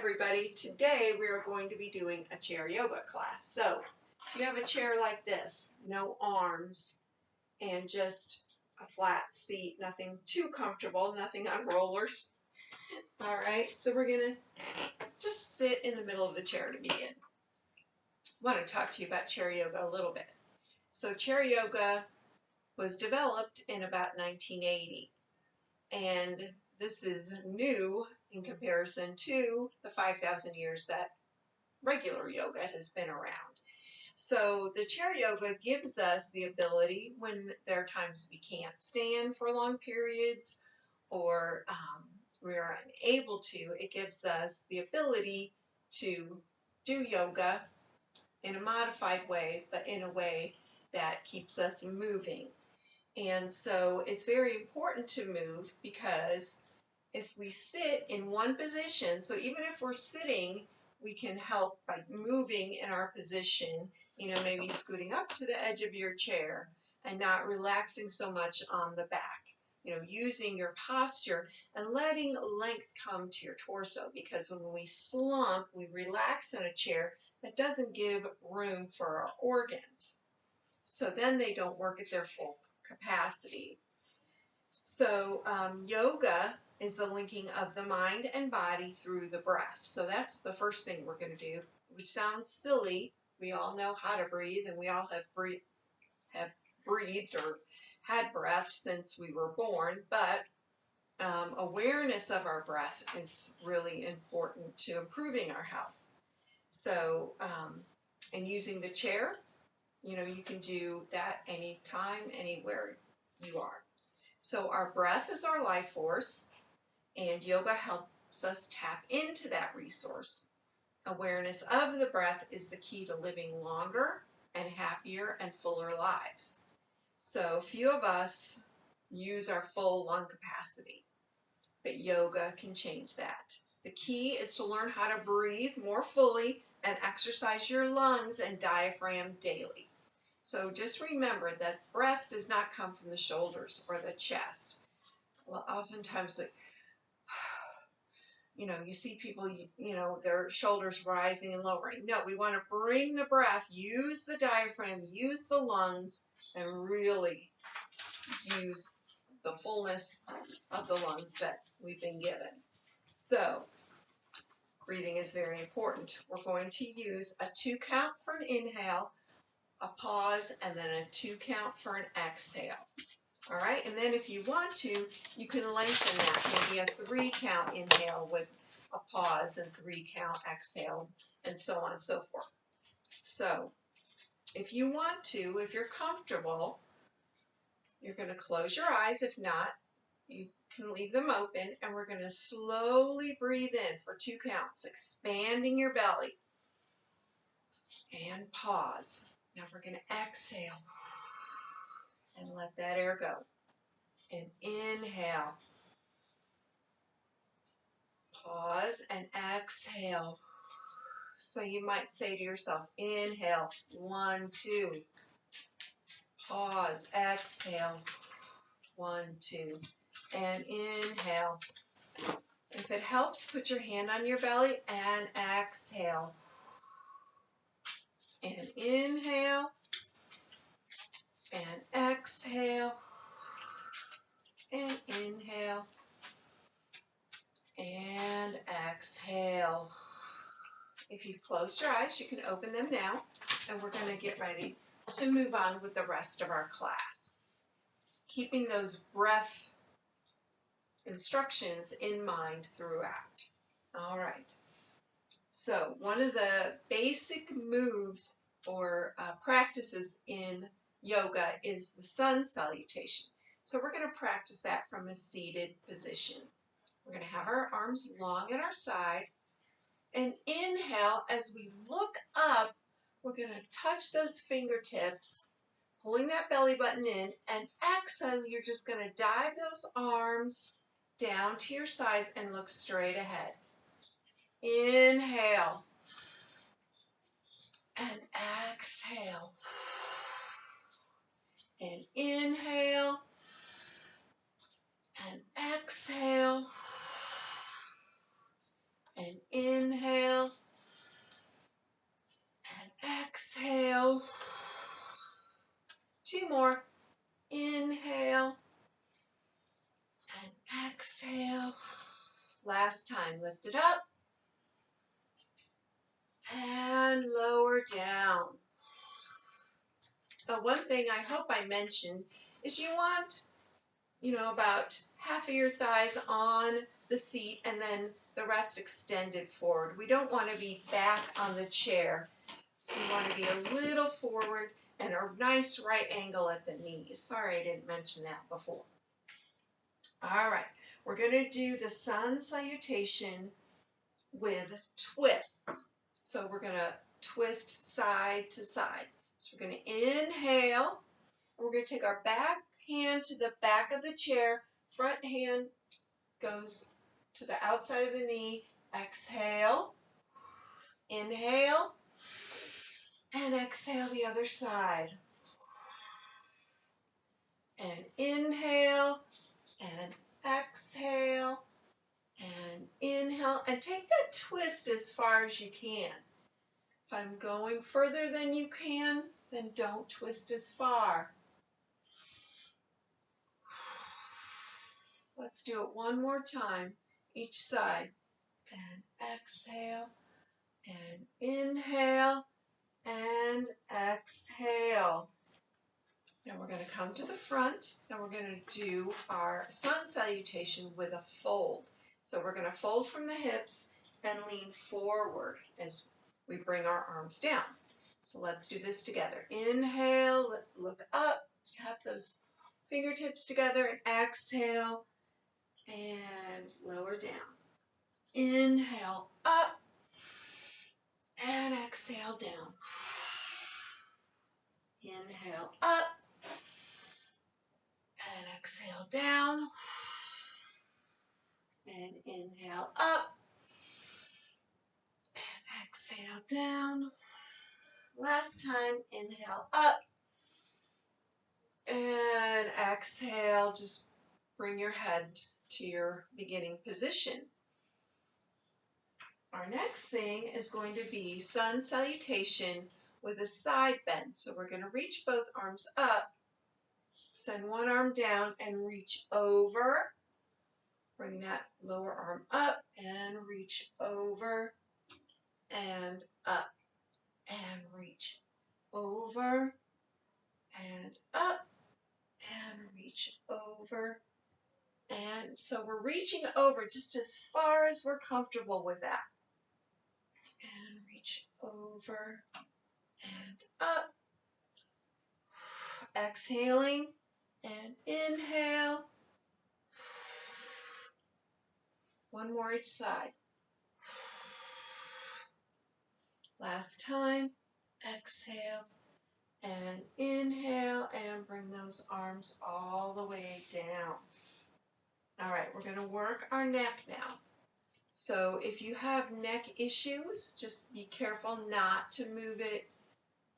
everybody. Today we are going to be doing a chair yoga class. So if you have a chair like this, no arms and just a flat seat, nothing too comfortable, nothing on rollers. All right, so we're going to just sit in the middle of the chair to begin. I want to talk to you about chair yoga a little bit. So chair yoga was developed in about 1980, and this is new in comparison to the 5,000 years that regular yoga has been around. So the chair yoga gives us the ability, when there are times we can't stand for long periods or we are unable to, it gives us the ability to do yoga in a modified way, but in a way that keeps us moving. And so it's very important to move, because if we sit in one position, so even if we're sitting, we can help by moving in our position, maybe scooting up to the edge of your chair and not relaxing so much on the back, using your posture and letting length come to your torso, because when we slump, we relax in a chair that doesn't give room for our organs. So then they don't work at their full capacity. So yoga is the linking of the mind and body through the breath. So that's the first thing we're going to do, which sounds silly. We all know how to breathe, and we all have breathed or had breath since we were born, but awareness of our breath is really important to improving our health. So, and using the chair, you can do that anytime, anywhere you are. So our breath is our life force, and yoga helps us tap into that resource. Awareness of the breath is the key to living longer and happier and fuller lives. So few of us use our full lung capacity, but yoga can change that. The key is to learn how to breathe more fully and exercise your lungs and diaphragm daily. So just remember that breath does not come from the shoulders or the chest. Well, oftentimes, you see people, their shoulders rising and lowering. No, we want to bring the breath, use the diaphragm, use the lungs, and really use the fullness of the lungs that we've been given. So breathing is very important. We're going to use a 2 count for an inhale, a pause, and then a 2 count for an exhale. All right, and then if you want to, you can lengthen that, maybe a 3 count inhale with a pause and 3 count exhale, and so on and so forth. So if you want to, if you're comfortable, you're going to close your eyes. If not, you can leave them open, and we're going to slowly breathe in for 2 counts, expanding your belly, and pause. Now we're going to exhale and let that air go. And inhale, pause, and exhale. So you might say to yourself, inhale, 1, 2, pause, exhale, 1, 2, and inhale. If it helps, put your hand on your belly and exhale. And inhale, and exhale, and inhale, and exhale. If you've closed your eyes, you can open them now, and we're going to get ready to move on with the rest of our class, keeping those breath instructions in mind throughout. All right. So one of the basic moves or practices in yoga is the sun salutation. So we're going to practice that from a seated position. We're going to have our arms long at our side, and inhale as we look up. We're going to touch those fingertips, pulling that belly button in, and exhale, you're just going to dive those arms down to your sides and look straight ahead. Inhale and exhale, and inhale and exhale, and inhale exhale. Last time, lift it up and lower down. One thing I hope I mentioned is you want, about half of your thighs on the seat and then the rest extended forward. We don't want to be back on the chair. We want to be a little forward and a nice right angle at the knees. Sorry I didn't mention that before. All right, we're going to do the sun salutation with twists. So we're going to twist side to side. So we're going to inhale. We're going to take our back hand to the back of the chair. Front hand goes to the outside of the knee. Exhale. Inhale. And exhale the other side. And inhale. And exhale. And inhale. And take that twist as far as you can. If I'm going further than you can, then don't twist as far. Let's do it one more time, each side. And exhale, and inhale, and exhale. Now we're going to come to the front, and we're going to do our sun salutation with a fold. So we're going to fold from the hips and lean forward as we bring our arms down. So let's do this together. Inhale, look up, tap those fingertips together, and exhale, and lower down. Inhale up, and exhale down. Inhale up, and exhale down. And inhale up, and exhale down. Last time, inhale up, and exhale. Just bring your head to your beginning position. Our next thing is going to be sun salutation with a side bend. So we're going to reach both arms up, send one arm down and reach over. Bring that lower arm up and reach over and up and reach over and up and reach over. And so we're reaching over just as far as we're comfortable with that. And reach over and up. Exhaling and inhale. One more each side. Last time. Exhale and inhale and bring those arms all the way down. All right, we're going to work our neck now. So if you have neck issues, just be careful not to move it.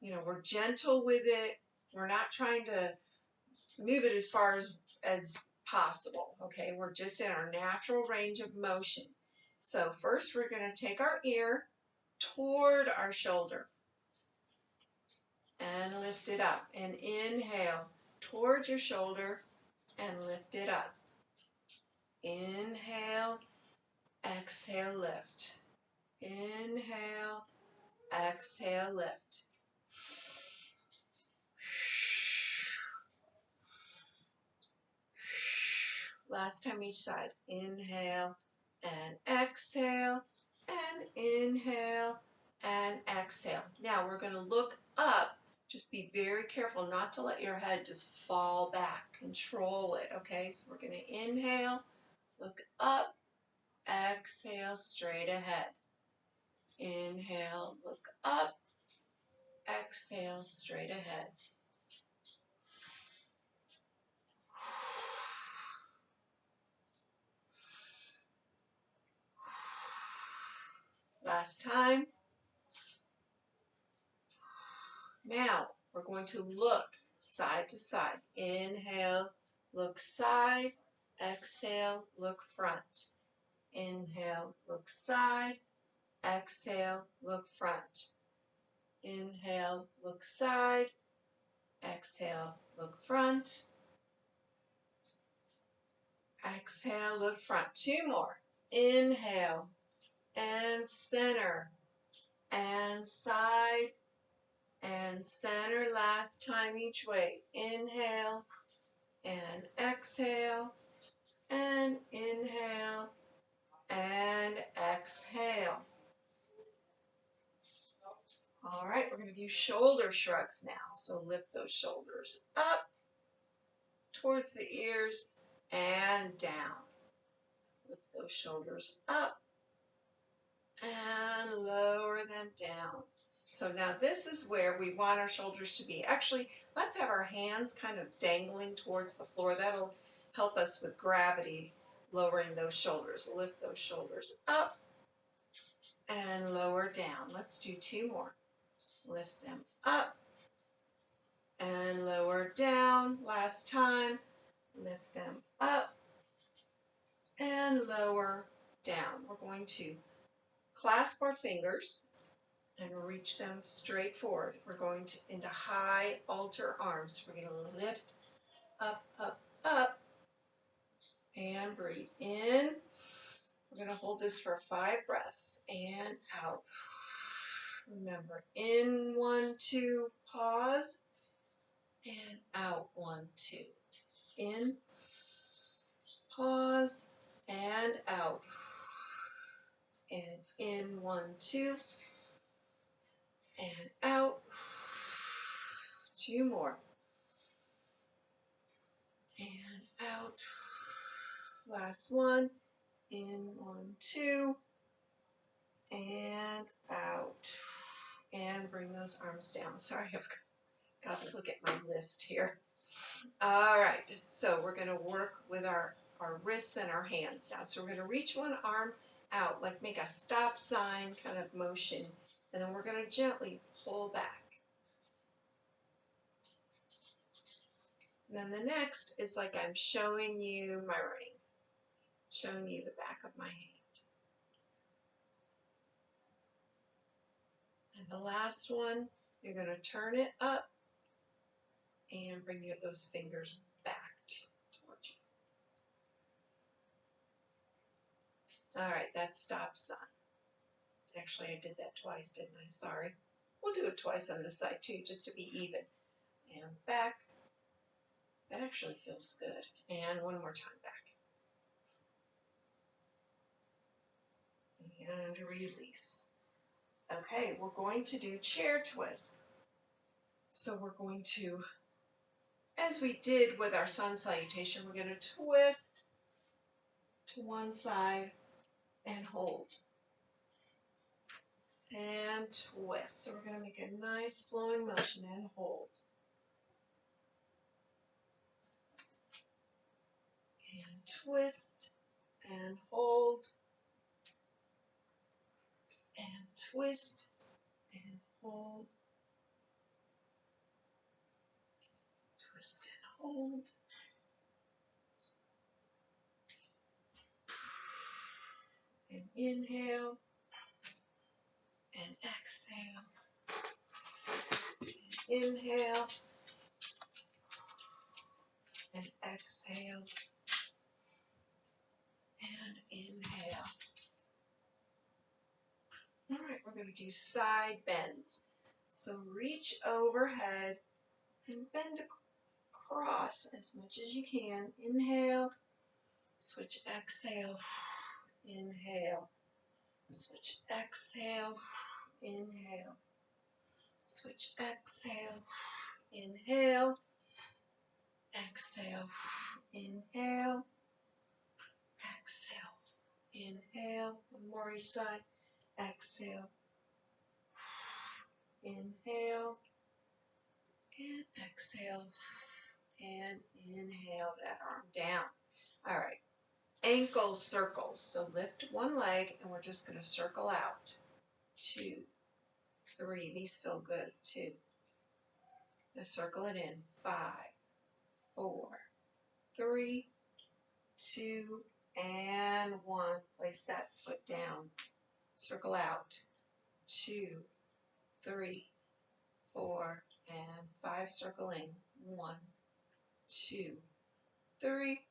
We're gentle with it. We're not trying to move it as far as possible, okay? We're just in our natural range of motion. So first we're going to take our ear toward our shoulder and lift it up. And inhale toward your shoulder and lift it up. Inhale, exhale, lift. Inhale, exhale, lift. Last time each side. Inhale and exhale and inhale and exhale. Now we're going to look up. Just be very careful not to let your head just fall back. Control it, okay? So we're going to inhale, look up, exhale, straight ahead. Inhale, look up, exhale, straight ahead. Last time. Now we're going to look side to side. Inhale, look side. Exhale, look front. Inhale, look side. Exhale, look front. Inhale, look side. Exhale, look front. Exhale, look front. 2 more. Inhale and center and side and center. Last time each way. Inhale and exhale and inhale and exhale. All right, we're going to do shoulder shrugs now. So lift those shoulders up towards the ears and down. Lift those shoulders up and lower them down. So now this is where we want our shoulders to be. Actually, let's have our hands kind of dangling towards the floor. That'll help us with gravity, lowering those shoulders. Lift those shoulders up and lower down. Let's do 2 more. Lift them up and lower down. Last time, lift them up and lower down. We're going to clasp our fingers and reach them straight forward. We're going to into high altar arms. We're going to lift up, up, up, and breathe in. We're going to hold this for 5 breaths and out. Remember, in 1, 2, pause, and out 1, 2. In, pause, and out. And in 1, 2, and out. 2 more. And out. Last one. In 1, 2, and out. And bring those arms down. Sorry, I've got to look at my list here. All right, so we're going to work with our wrists and our hands now. So we're going to reach one arm out, like make a stop sign kind of motion, and then we're going to gently pull back. And then the next is like I'm showing you my ring, showing you the back of my hand. And the last one, you're going to turn it up and bring those fingers back towards you. All right, that's stop sign. Actually, I did that twice, didn't I? Sorry. We'll do it twice on this side too, just to be even. And back. That actually feels good. And one more time back. And release. Okay, we're going to do chair twists. So we're going to, as we did with our sun salutation, we're going to twist to one side and hold. And twist. So we're going to make a nice flowing motion and hold. And twist and hold. And twist and hold. Twist and hold. And inhale. And exhale. And inhale. And exhale. And inhale. All right, we're going to do side bends. So reach overhead and bend across as much as you can. Inhale. Switch, exhale. Inhale. Switch, exhale. Inhale. Switch, exhale. Inhale. Exhale. Inhale. Exhale. Inhale. One more each side. Exhale. Inhale. And exhale. And inhale that arm down. All right. Ankle circles. So lift one leg and we're just going to circle out. 2, 3. These feel good. 2. Now circle it in. 5, 4, 3, 2, and 1. Place that foot down. Circle out. 2, 3, 4, and 5. Circle in. 1, 2, 3,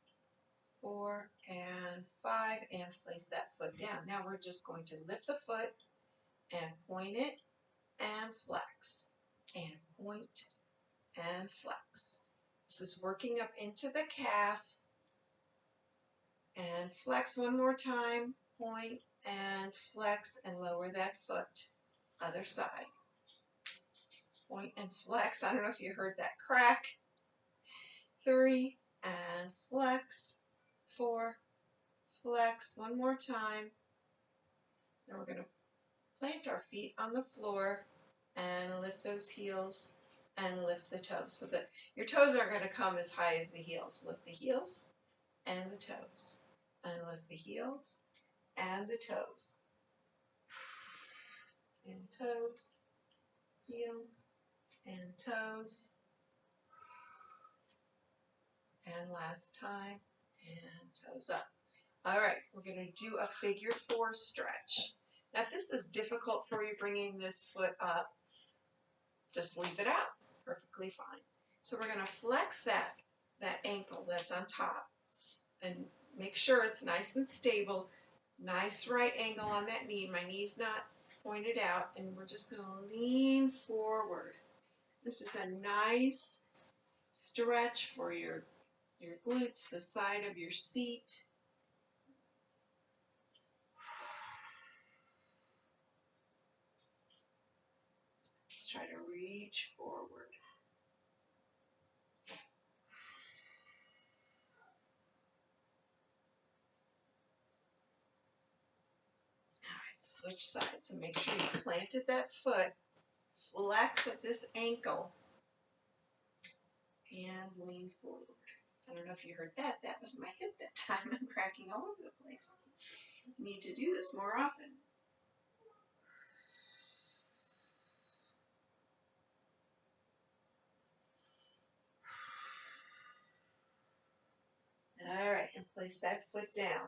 4 and 5, and place that foot down. Now we're just going to lift the foot and point it and flex, and point and flex. This is working up into the calf, and flex one more time, point and flex, and lower that foot. Other side. Point and flex. I don't know if you heard that crack. 3 and flex. 4, flex one more time. Now we're going to plant our feet on the floor and lift those heels and lift the toes, so that your toes aren't going to come as high as the heels. Lift the heels and the toes, and lift the heels and the toes, and toes, heels and toes, and last time, and toes up. All right, we're going to do a figure 4 stretch. Now, if this is difficult for you bringing this foot up, just leave it out. Perfectly fine. So we're going to flex that ankle that's on top and make sure it's nice and stable. Nice right angle on that knee. My knee's not pointed out, and we're just going to lean forward. This is a nice stretch for your glutes, the side of your seat. Just try to reach forward. All right, switch sides. So make sure you planted that foot, flex at this ankle, and lean forward. I don't know if you heard that. That was my hip that time. I'm cracking all over the place. Need to do this more often. All right, and place that foot down.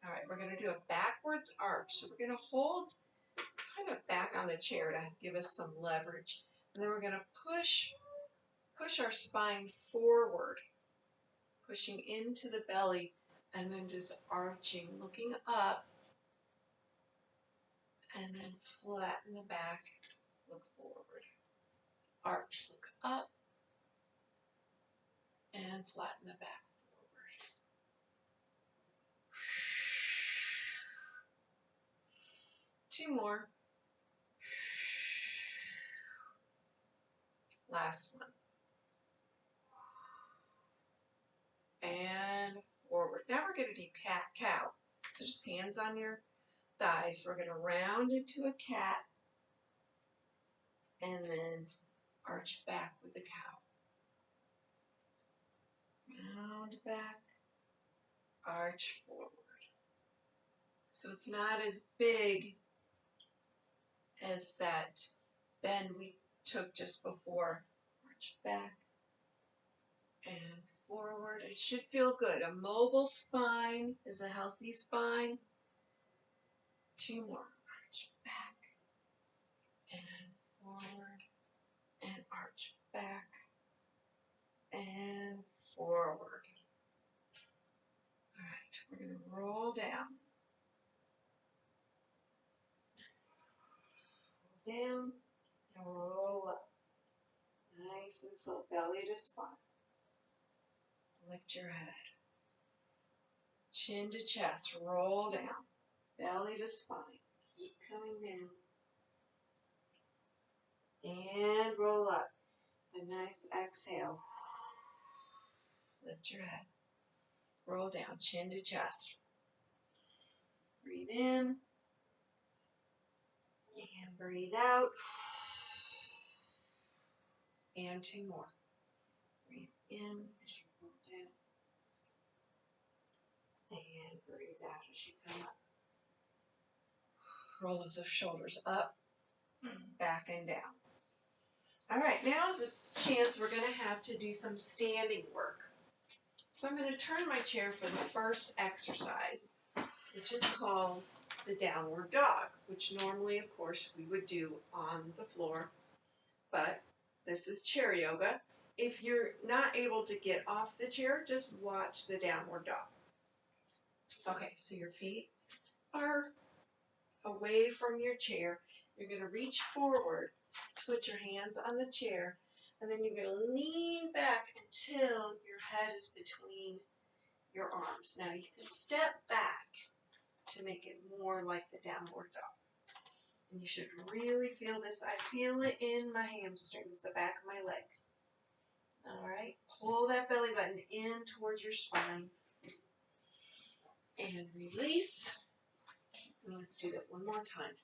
All right, we're going to do a backwards arch. So we're going to hold kind of back on the chair to give us some leverage. And then we're going to push our spine forward, pushing into the belly, and then just arching, looking up, and then flatten the back, look forward. Arch, look up, and flatten the back forward. Two more. Last one. And forward. Now we're going to do cat-cow. So just hands on your thighs. We're going to round into a cat and then arch back with the cow. Round back, arch forward. So it's not as big as that bend we took just before. Arch back and forward. It should feel good. A mobile spine is a healthy spine. Two more. Arch back and forward and arch back and forward. All right, we're going to roll down. Down and roll up. Nice and slow, belly to spine. Lift your head. Chin to chest, roll down. Belly to spine. Keep coming down. And roll up. A nice exhale. Lift your head. Roll down, chin to chest. Breathe in. And breathe out. And two more. Breathe in as you roll down. And breathe out as you come up. Roll those shoulders up, back, and down. All right, now's the chance we're going to have to do some standing work. So I'm going to turn my chair for the first exercise, which is called the downward dog, which normally, of course, we would do on the floor, but this is chair yoga. If you're not able to get off the chair, just watch the downward dog. Okay, so your feet are away from your chair. You're going to reach forward to put your hands on the chair, and then you're going to lean back until your head is between your arms. Now you can step back to make it more like the downward dog. And you should really feel this. I feel it in my hamstrings, the back of my legs. All right, pull that belly button in towards your spine and release. And let's do that one more time.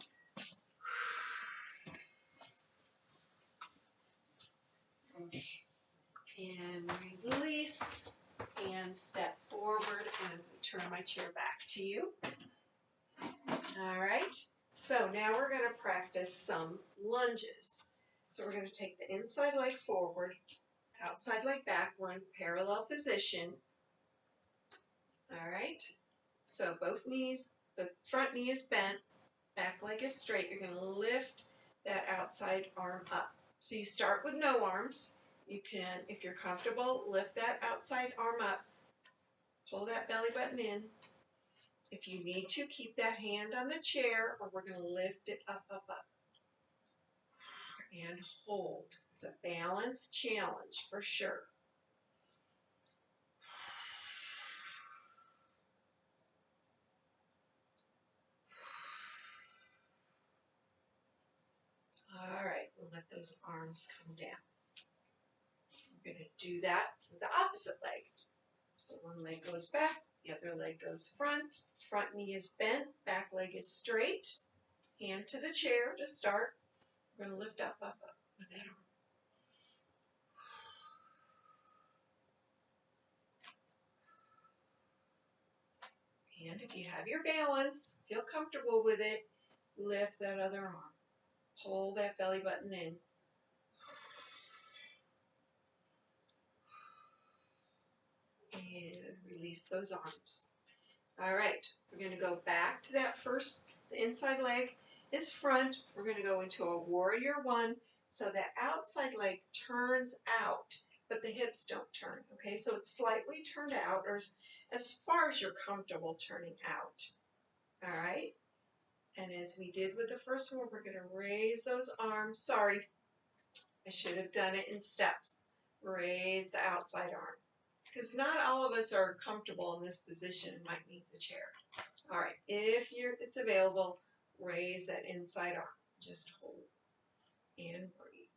And release and step forward, and I'm going to turn my chair back to you. All right, so now we're going to practice some lunges. So we're going to take the inside leg forward, outside leg back. We're in parallel position. All right, so both knees, the front knee is bent, back leg is straight. You're going to lift that outside arm up. So you start with no arms. You can, if you're comfortable, lift that outside arm up, pull that belly button in. If you need to, keep that hand on the chair, or we're going to lift it up, up, up. And hold. It's a balance challenge for sure. All right, we'll let those arms come down. We're going to do that with the opposite leg. So one leg goes back, the other leg goes front. Front knee is bent, back leg is straight. Hand to the chair to start. We're going to lift up, up, up with that arm. And if you have your balance, feel comfortable with it, lift that other arm. Pull that belly button in. And release those arms. All right, we're going to go back to that first, the inside leg is front. We're going to go into a warrior one, so that outside leg turns out, but the hips don't turn, okay? So it's slightly turned out, or as far as you're comfortable turning out, all right? And as we did with the first one, we're going to raise those arms. Sorry, I should have done it in steps. Raise the outside arm, because not all of us are comfortable in this position and might need the chair. All right, if it's available, raise that inside arm. Just hold and breathe.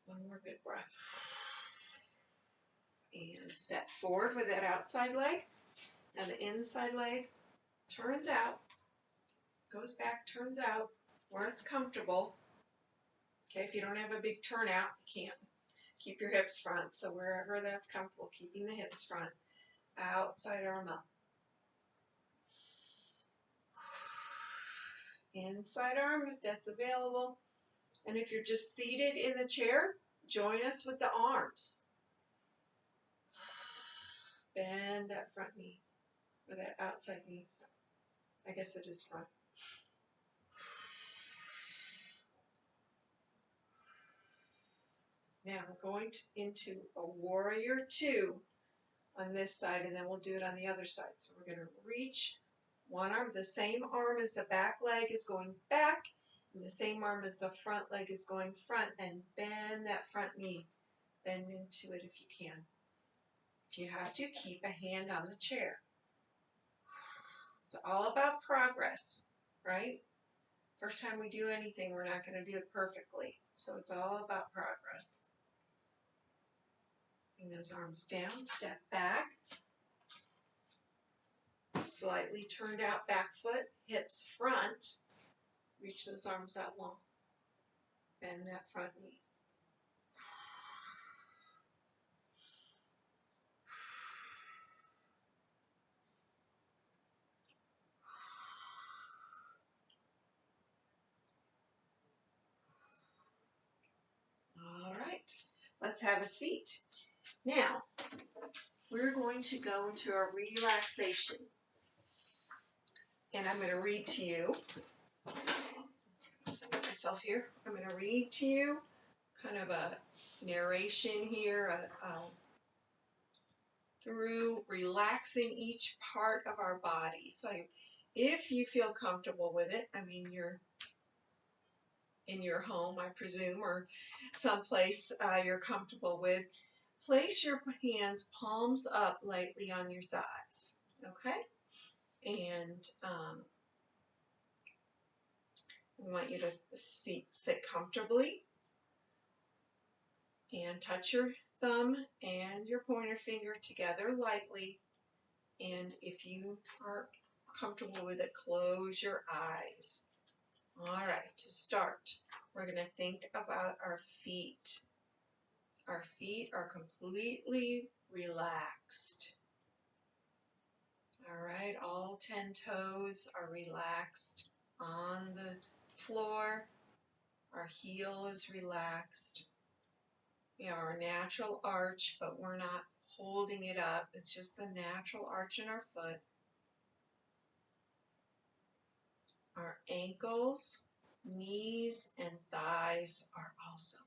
One more good breath. And step forward with that outside leg. Now the inside leg turns out, goes back, turns out where it's comfortable. Okay, if you don't have a big turnout, you can't. Keep your hips front, so wherever that's comfortable, keeping the hips front. Outside arm up. Inside arm if that's available. And if you're just seated in the chair, join us with the arms. Bend that front knee, or that outside knee. I guess it is front. Now we're going into a warrior two on this side, and then we'll do it on the other side. So we're going to reach one arm, the same arm as the back leg is going back, and the same arm as the front leg is going front, and bend that front knee. Bend into it if you can. If you have to, keep a hand on the chair. It's all about progress, right? First time we do anything, we're not going to do it perfectly. So it's all about progress. Bring those arms down, step back. Slightly turned out back foot, hips front. Reach those arms out long. Bend that front knee. All right, let's have a seat. Now, we're going to go into a relaxation. And I'm going to read to you. Center myself here. I'm going to read to you kind of a narration here through relaxing each part of our body. So if you feel comfortable with it, I mean, you're in your home, I presume, or someplace you're comfortable with, place your hands palms up lightly on your thighs, okay? And we want you to sit comfortably and touch your thumb and your pointer finger together lightly. And if you are comfortable with it, close your eyes. All right, to start, we're going to think about our feet. Our feet are completely relaxed. All right, all 10 toes are relaxed on the floor. Our heel is relaxed. You know, our natural arch, but we're not holding it up. It's just the natural arch in our foot. Our ankles, knees, and thighs are also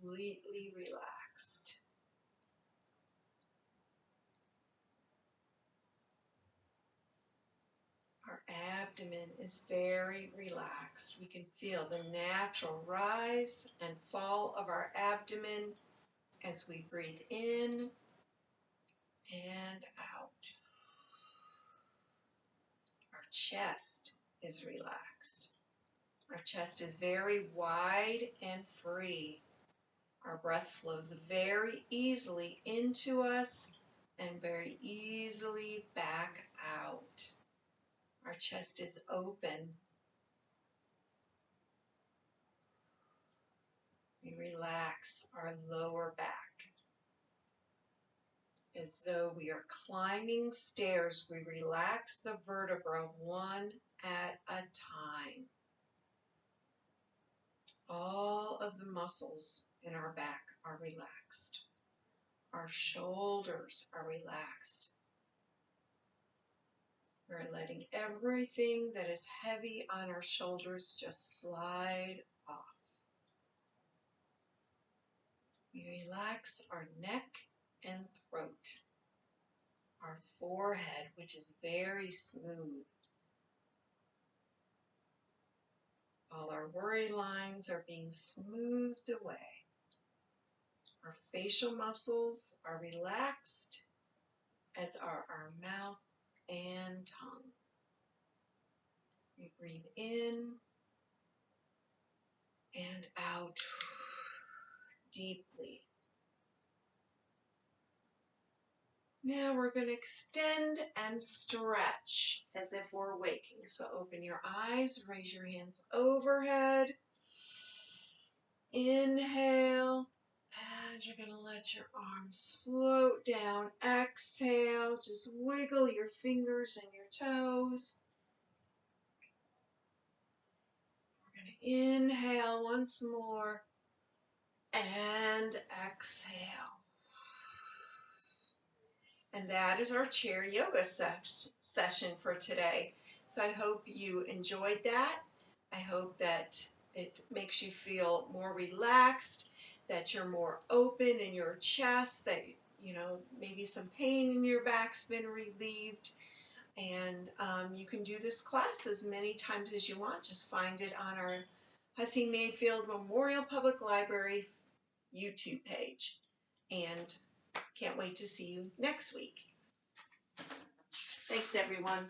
completely relaxed. Our abdomen is very relaxed. We can feel the natural rise and fall of our abdomen as we breathe in and out. Our chest is relaxed. Our chest is very wide and free. Our breath flows very easily into us and very easily back out. Our chest is open. We relax our lower back as though we are climbing stairs. We relax the vertebra one at a time. All of the muscles in our back are relaxed. Our shoulders are relaxed. We're letting everything that is heavy on our shoulders just slide off. We relax our neck and throat, our forehead, which is very smooth. All our worry lines are being smoothed away. Our facial muscles are relaxed, as are our mouth and tongue. We breathe in and out deeply. Now we're going to extend and stretch as if we're waking. So open your eyes, raise your hands overhead. Inhale, and you're going to let your arms float down. Exhale, just wiggle your fingers and your toes. We're going to inhale once more and exhale. And that is our chair yoga session for today. So I hope you enjoyed that. I hope that it makes you feel more relaxed, that you're more open in your chest, that, you know, maybe some pain in your back's been relieved. And you can do this class as many times as you want. Just find it on our Hussey-Mayfield Memorial Public Library YouTube page. And can't wait to see you next week. Thanks, everyone.